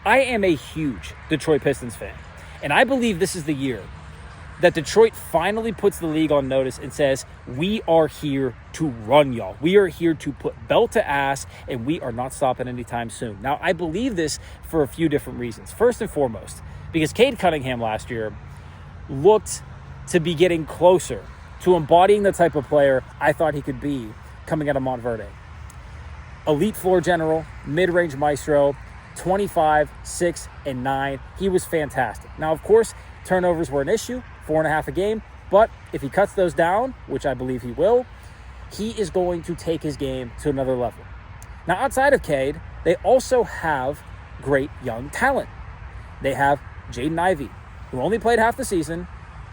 I am a huge Detroit Pistons fan, and I believe this is the year that Detroit finally puts the league on notice and says, we are here to run, y'all. We are here to put belt to ass, and we are not stopping anytime soon. Now, I believe this for a few different reasons. First and foremost, because Cade Cunningham last year looked to be getting closer to embodying the type of player I thought he could be coming out of Montverde. Elite floor general, mid-range maestro, 25, 6, and 9. He was fantastic. Now, of course, turnovers were an issue, 4.5 a game, but if he cuts those down, which I believe he will, he is going to take his game to another level. Now, outside of Cade, they also have great young talent. They have Jaden Ivey, who only played half the season,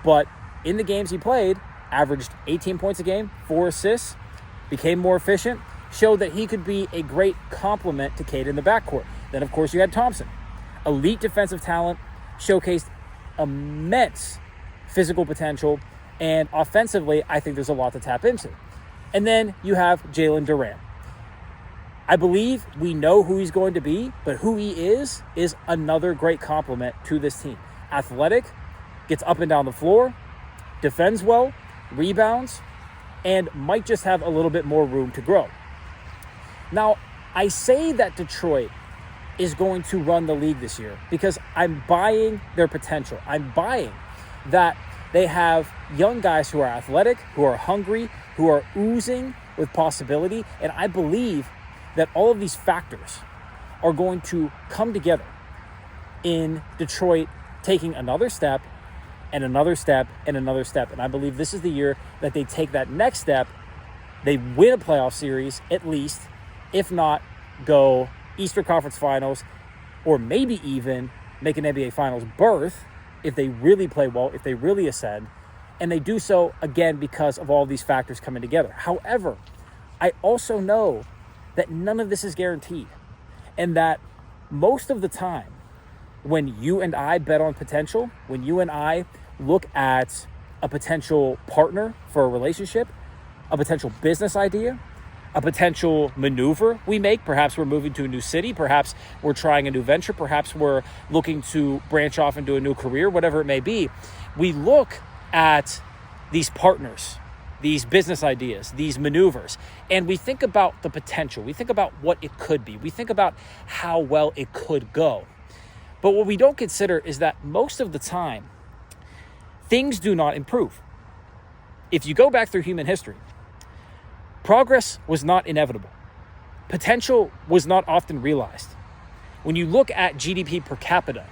but in the games he played, averaged 18 points a game, 4 assists, became more efficient, showed that he could be a great complement to Cade in the backcourt. Then, of course, you had Thompson, elite defensive talent, showcased immense physical potential, and offensively, I think there's a lot to tap into. And then you have Jalen Duran. I believe we know who he's going to be, but who he is another great compliment to this team. Athletic, gets up and down the floor, defends well, rebounds, and might just have a little bit more room to grow. Now, I say that Detroit is going to run the league this year because I'm buying their potential. I'm buying that they have young guys who are athletic, who are hungry, who are oozing with possibility, and I believe that all of these factors are going to come together in Detroit taking another step and another step and another step. And I believe this is the year that they take that next step. They win a playoff series at least, if not go Eastern Conference Finals, or maybe even make an NBA Finals berth if they really play well, if they really ascend, and they do so, again, because of all these factors coming together. However, I also know that none of this is guaranteed, and that most of the time, when you and I bet on potential, when you and I look at a potential partner for a relationship, a potential business idea, a potential maneuver we make. Perhaps we're moving to a new city. Perhaps we're trying a new venture. Perhaps we're looking to branch off into a new career, whatever it may be. We look at these partners, these business ideas, these maneuvers, and we think about the potential. We think about what it could be. We think about how well it could go. But what we don't consider is that most of the time, things do not improve. If you go back through human history, progress was not inevitable. Potential was not often realized. When you look at GDP per capita,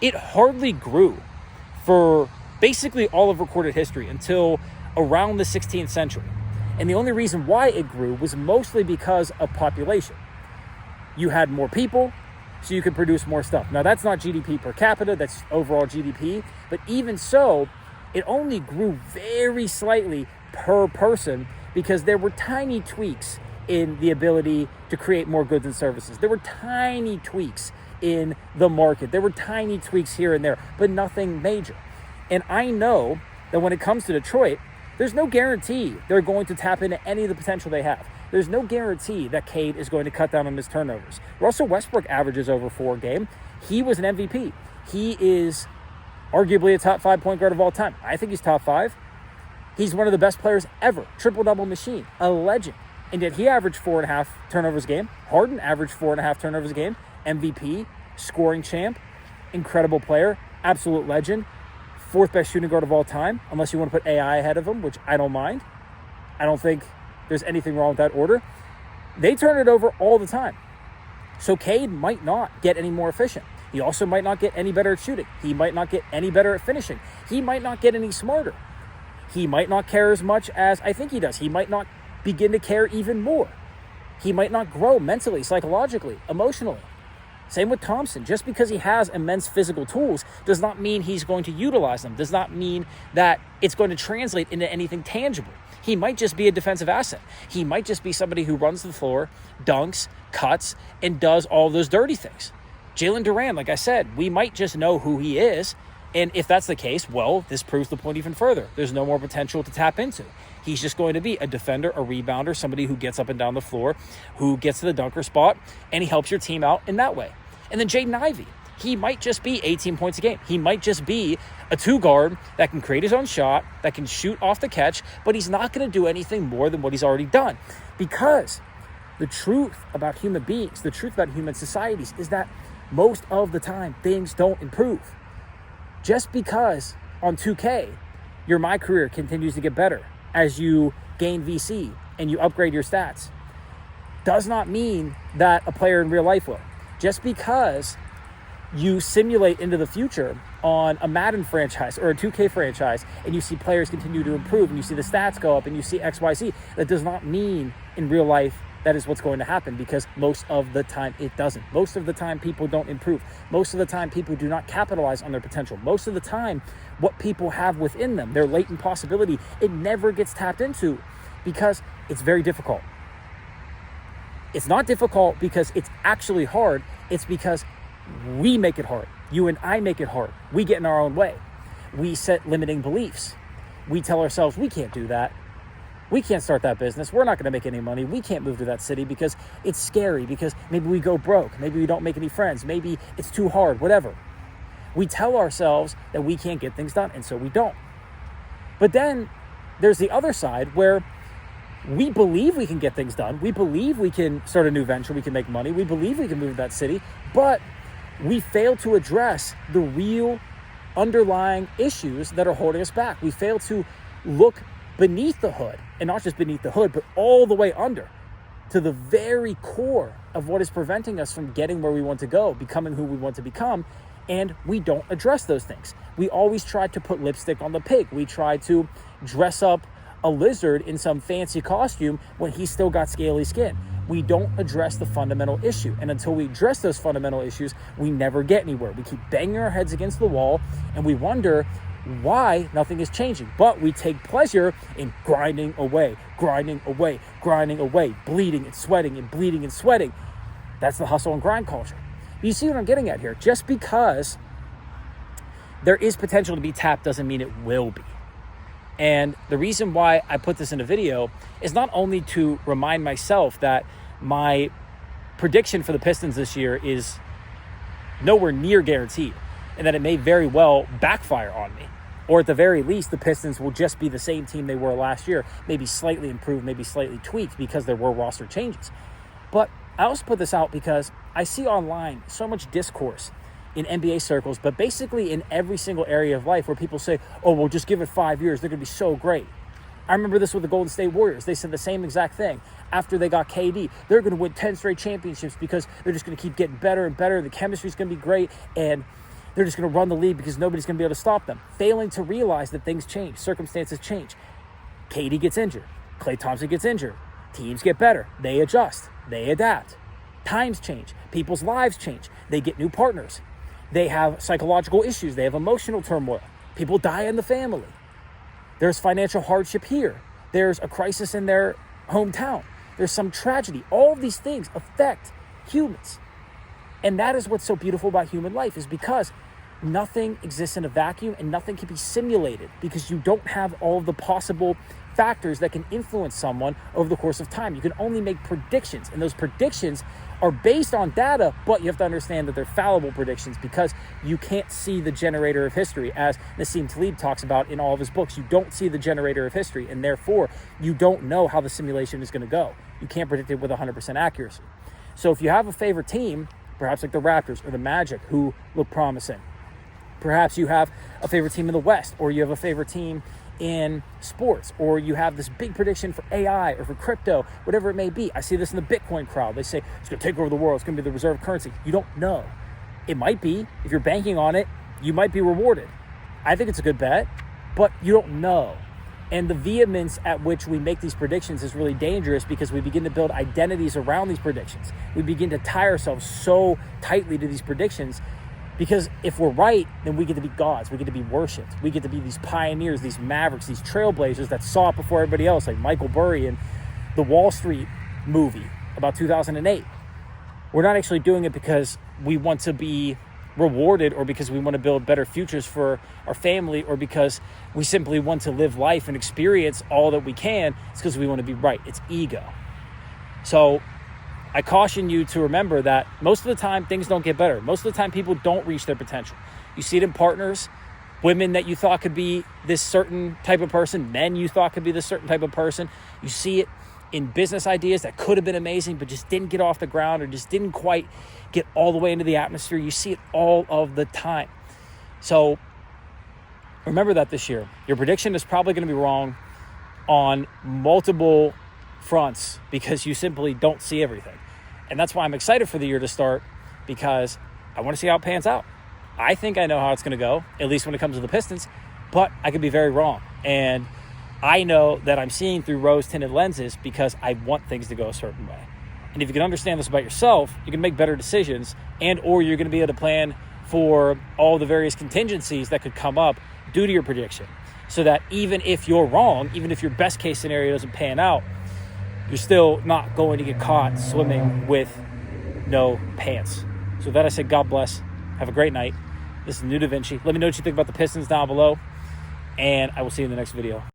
it hardly grew for basically all of recorded history until around the 16th century. And the only reason why it grew was mostly because of population. You had more people, so you could produce more stuff. Now, that's not GDP per capita, that's overall GDP. But even so, it only grew very slightly per person because there were tiny tweaks in the ability to create more goods and services. There were tiny tweaks in the market. There were tiny tweaks here and there, but nothing major. And I know that when it comes to Detroit, there's no guarantee they're going to tap into any of the potential they have. There's no guarantee that Cade is going to cut down on his turnovers. Russell Westbrook averages over 4 a game. He was an MVP. He is arguably a top 5 point guard of all time. I think he's top 5. He's one of the best players ever. Triple-double machine. A legend. And yet he averaged 4.5 turnovers a game. Harden averaged 4.5 turnovers a game. MVP, scoring champ, incredible player, absolute legend, 4th best shooting guard of all time, unless you want to put AI ahead of him, which I don't mind. I don't think there's anything wrong with that order. They turn it over all the time. So Cade might not get any more efficient. He also might not get any better at shooting. He might not get any better at finishing. He might not get any smarter. He might not care as much as I think he does. He might not begin to care even more. He might not grow mentally, psychologically, emotionally. Same with Thompson. Just because he has immense physical tools does not mean he's going to utilize them, does not mean that it's going to translate into anything tangible. He might just be a defensive asset. He might just be somebody who runs the floor, dunks, cuts, and does all those dirty things. Jalen Duran, like I said, we might just know who he is. And if that's the case, well, this proves the point even further. There's no more potential to tap into. He's just going to be a defender, a rebounder, somebody who gets up and down the floor, who gets to the dunker spot, and he helps your team out in that way. And then Jaden Ivey, he might just be 18 points a game. He might just be a 2-guard that can create his own shot, that can shoot off the catch, but he's not going to do anything more than what he's already done. Because the truth about human beings, the truth about human societies is that most of the time things don't improve. Just because on 2K, your My Career continues to get better as you gain VC and you upgrade your stats, does not mean that a player in real life will. Just because you simulate into the future on a Madden franchise or a 2K franchise and you see players continue to improve and you see the stats go up and you see XYZ, that does not mean in real life that is what's going to happen, because most of the time it doesn't. Most of the time people don't improve. Most of the time people do not capitalize on their potential. Most of the time what people have within them, their latent possibility, it never gets tapped into because it's very difficult. It's not difficult because it's actually hard. It's because we make it hard. You and I make it hard. We get in our own way. We set limiting beliefs. We tell ourselves we can't do that. We can't start that business. We're not going to make any money. We can't move to that city because it's scary, because maybe we go broke. Maybe we don't make any friends. Maybe it's too hard, whatever. We tell ourselves that we can't get things done, and so we don't. But then there's the other side where we believe we can get things done. We believe we can start a new venture. We can make money. We believe we can move to that city, but we fail to address the real underlying issues that are holding us back. We fail to look beneath the hood, and not just beneath the hood, but all the way under to the very core of what is preventing us from getting where we want to go, becoming who we want to become, and we don't address those things. We always try to put lipstick on the pig. We try to dress up a lizard in some fancy costume when he's still got scaly skin. We don't address the fundamental issue. And until we address those fundamental issues, we never get anywhere. We keep banging our heads against the wall and we wonder why nothing is changing. But we take pleasure in grinding away, bleeding and sweating and bleeding and sweating. That's the hustle and grind culture. You see what I'm getting at here? Just because there is potential to be tapped doesn't mean it will be. And the reason why I put this in a video is not only to remind myself that my prediction for the Pistons this year is nowhere near guaranteed, and that it may very well backfire on me. Or at the very least, the Pistons will just be the same team they were last year, maybe slightly improved, maybe slightly tweaked because there were roster changes. But I also put this out because I see online so much discourse in NBA circles, but basically in every single area of life where people say, oh, well, just give it 5 years. They're going to be so great. I remember this with the Golden State Warriors. They said the same exact thing. After they got KD, they're going to win 10 straight championships because they're just going to keep getting better and better. The chemistry's going to be great, and they're just going to run the league because nobody's going to be able to stop them. Failing to realize that things change, circumstances change. KD gets injured. Klay Thompson gets injured. Teams get better. They adjust. They adapt. Times change. People's lives change. They get new partners. They have psychological issues. They have emotional turmoil. People die in the family. There's financial hardship here. There's a crisis in their hometown. There's some tragedy. All of these things affect humans. And that is what's so beautiful about human life, is because nothing exists in a vacuum and nothing can be simulated, because you don't have all of the possible factors that can influence someone over the course of time. You can only make predictions, and those predictions are based on data, but you have to understand that they're fallible predictions because you can't see the generator of history, as Nassim Taleb talks about in all of his books. You don't see the generator of history, and therefore you don't know how the simulation is going to go. You can't predict it with 100% accuracy. So if you have a favorite team, perhaps like the Raptors or the Magic, who look promising, perhaps you have a favorite team in the West, or you have a favorite team in sports, or you have this big prediction for AI or for crypto, whatever it may be. I see this in the Bitcoin crowd. They say it's going to take over the world. It's going to be the reserve currency. You don't know. It might be. If you're banking on it, you might be rewarded. I think it's a good bet, but you don't know. And the vehemence at which we make these predictions is really dangerous, because we begin to build identities around these predictions. We begin to tie ourselves so tightly to these predictions, because if we're right, then we get to be gods. We get to be worshipped. We get to be these pioneers, these mavericks, these trailblazers that saw it before everybody else, like Michael Burry in the Wall Street movie about 2008. We're not actually doing it because we want to be rewarded, or because we want to build better futures for our family, or because we simply want to live life and experience all that we can. It's because we want to be right. It's ego. So I caution you to remember that most of the time things don't get better. Most of the time people don't reach their potential. You see it in partners, women that you thought could be this certain type of person, men you thought could be this certain type of person. You see it in business ideas that could have been amazing but just didn't get off the ground or just didn't quite get all the way into the atmosphere. You see it all of the time. So remember that this year. Your prediction is probably going to be wrong on multiple fronts because you simply don't see everything. And that's why I'm excited for the year to start, because I want to see how it pans out. I think I know how it's going to go, at least when it comes to the Pistons, but I could be very wrong. And I know that I'm seeing through rose-tinted lenses because I want things to go a certain way. And if you can understand this about yourself, you can make better decisions, and or you're going to be able to plan for all the various contingencies that could come up due to your prediction. So that even if you're wrong, even if your best case scenario doesn't pan out, you're still not going to get caught swimming with no pants. So with that, I say God bless. Have a great night. This is New Da Vinci. Let me know what you think about the Pistons down below, and I will see you in the next video.